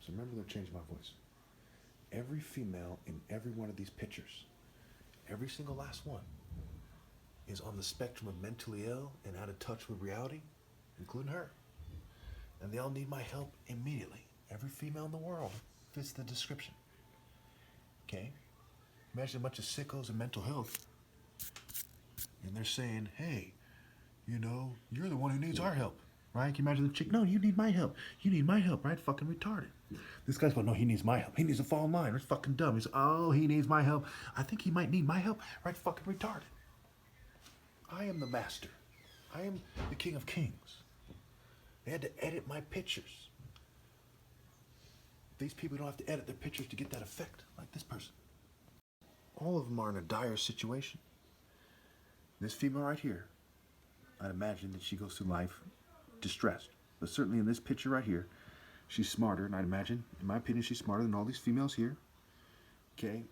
So remember, they're changing my voice. Every female in every one of these pictures, every single last one, is on the spectrum of mentally ill and out of touch with reality, including her. And they all need my help immediately. Every female in the world fits the description. Okay? Imagine a bunch of sickos in mental health, and they're saying, hey, you know, you're the one who needs our help. Right? Can you imagine the chick? No, you need my help. You need my help, right? Fucking retarded. This guy's going, no, he needs my help. He needs to fall in line. It's fucking dumb. He's, oh, he needs my help. I think he might need my help. Right? Fucking retarded. I am the master. I am the king of kings. They had to edit my pictures. These people don't have to edit their pictures to get that effect, like this person. All of them are in a dire situation. This female right here, I'd imagine that she goes through life distressed. But certainly in this picture right here, she's smarter, and I'd imagine, in my opinion, she's smarter than all these females here. Okay?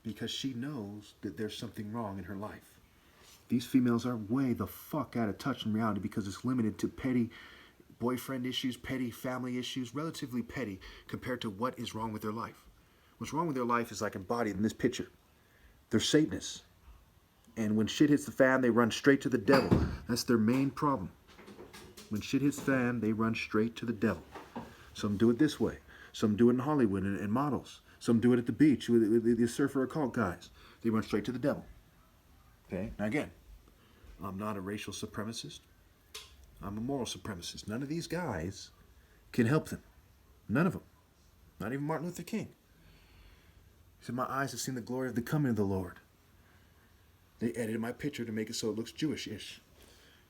Because she knows that there's something wrong in her life. These females are way the fuck out of touch in reality because it's limited to petty boyfriend issues, petty family issues, relatively petty compared to what is wrong with their life. What's wrong with their life is like embodied in this picture. They're Satanists. And when shit hits the fan, they run straight to the devil. That's their main problem. When shit hits the fan, they run straight to the devil. Some do it this way. Some do it in Hollywood and models. Some do it at the beach with the surfer occult guys. They run straight to the devil. Okay? Now again, I'm not a racial supremacist. I'm a moral supremacist. None of these guys can help them. None of them. Not even Martin Luther King. He said, my eyes have seen the glory of the coming of the Lord. They edited my picture to make it so it looks Jewish-ish.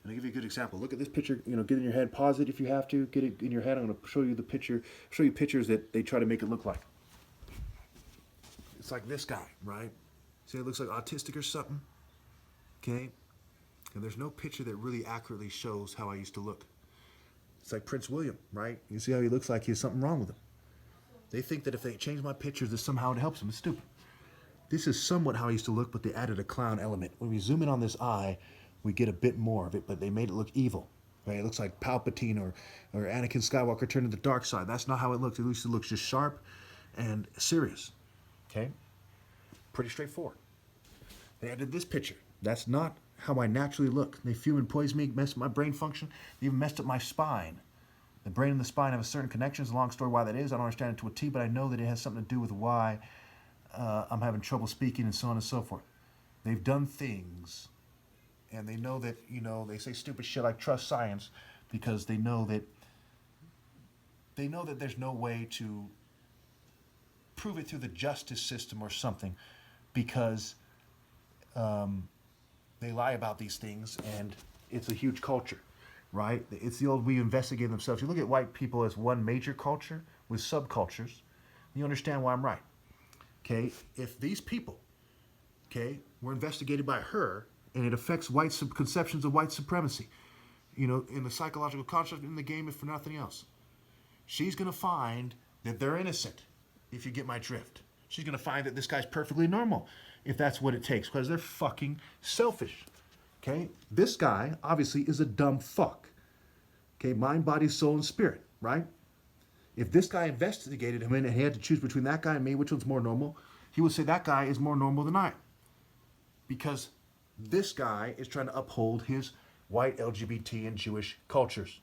And I'll give you a good example. Look at this picture, you know, get it in your head, pause it if you have to, get it in your head. I'm going to show you the picture, show you pictures that they try to make it look like. It's like this guy, right? See, it looks like autistic or something. Okay? And there's no picture that really accurately shows how I used to look. It's like Prince William, right? You see how he looks like he has something wrong with him. They think that if they change my pictures, that somehow it helps him. It's stupid. This is somewhat how I used to look, but they added a clown element. When we zoom in on this eye, we get a bit more of it, but they made it look evil. Right? It looks like Palpatine or Anakin Skywalker turned to the dark side. That's not how it looks. At least it looks just sharp and serious. Okay? Pretty straightforward. They added this picture. That's not how I naturally look. They fume and poison me, mess my brain function. They even messed up my spine. The brain and the spine have a certain connection. It's a long story why that is. I don't understand it to a T, but I know that it has something to do with why I'm having trouble speaking and so on and so forth. They've done things, and they know that, you know, they say stupid shit like trust science because they know that there's no way to prove it through the justice system or something because they lie about these things, and it's a huge culture, right? It's the old we investigate themselves. You look at white people as one major culture with subcultures, you understand why I'm right. Okay, if these people, okay, were investigated by her, and it affects white conceptions of white supremacy, you know, in the psychological construct in the game, if for nothing else, she's going to find that they're innocent, if you get my drift. She's going to find that this guy's perfectly normal, if that's what it takes, because they're fucking selfish. Okay, this guy obviously is a dumb fuck. Okay, mind, body, soul, and spirit, right? If this guy investigated him and he had to choose between that guy and me, which one's more normal, he would say that guy is more normal than I am. Because this guy is trying to uphold his white LGBT and Jewish cultures,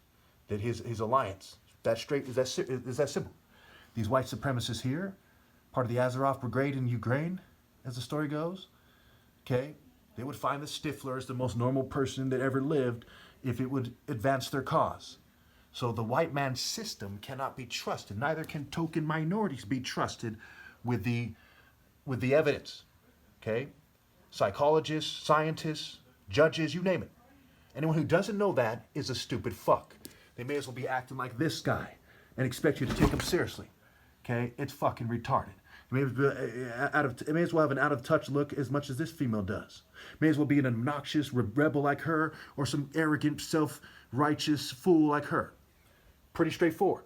that his alliance. That straight is that simple. These white supremacists here, part of the Azarov Brigade in Ukraine, as the story goes, okay, they would find the Stifler as the most normal person that ever lived if it would advance their cause. So the white man's system cannot be trusted. Neither can token minorities be trusted with the evidence. Okay? Psychologists, scientists, judges, you name it. Anyone who doesn't know that is a stupid fuck. They may as well be acting like this guy and expect you to take them seriously. Okay? It's fucking retarded. It may as well have an out-of-touch look as much as this female does. May as well be an obnoxious rebel like her or some arrogant, self-righteous fool like her. Pretty straightforward.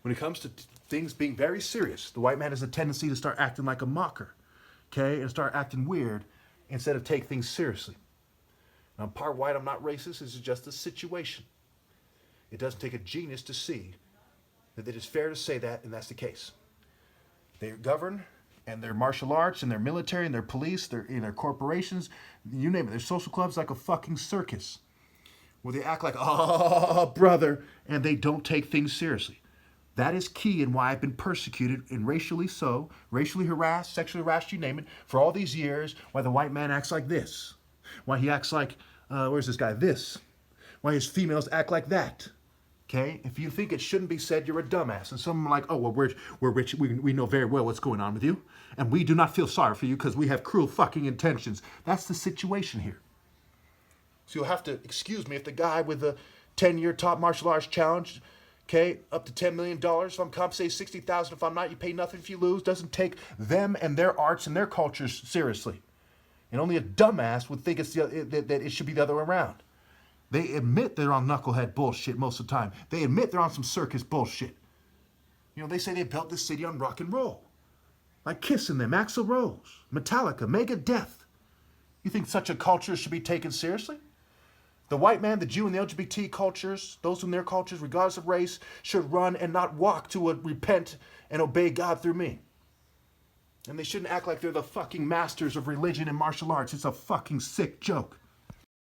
When it comes to things being very serious, the white man has a tendency to start acting like a mocker, okay, and start acting weird instead of take things seriously. Now, I'm part white, I'm not racist, this is just a situation. It doesn't take a genius to see that it is fair to say that, and that's the case. They govern, and their martial arts, and their military, and their police, in their corporations, you name it, their social clubs like a fucking circus, where they act like, oh, brother, and they don't take things seriously. That is key in why I've been persecuted and racially harassed, sexually harassed, you name it, for all these years, why the white man acts like this, why he acts like, where's this guy, this, why his females act like that. Okay, if you think it shouldn't be said, you're a dumbass. And some are like, oh, well, we're rich. We know very well what's going on with you. And we do not feel sorry for you because we have cruel fucking intentions. That's the situation here. So you'll have to excuse me if the guy with the 10-year top martial arts challenge, okay, up to $10 million, if I'm compensated $60,000, if I'm not, you pay nothing if you lose, doesn't take them and their arts and their cultures seriously. And only a dumbass would think that it should be the other way around. They admit they're on knucklehead bullshit most of the time. They admit they're on some circus bullshit. You know, they say they built this city on rock and roll. Like Kiss and them, Axl Rose, Metallica, Megadeth. You think such a culture should be taken seriously? The white man, the Jew, and the LGBT cultures, those in their cultures, regardless of race, should run and not walk to repent and obey God through me. And they shouldn't act like they're the fucking masters of religion and martial arts. It's a fucking sick joke.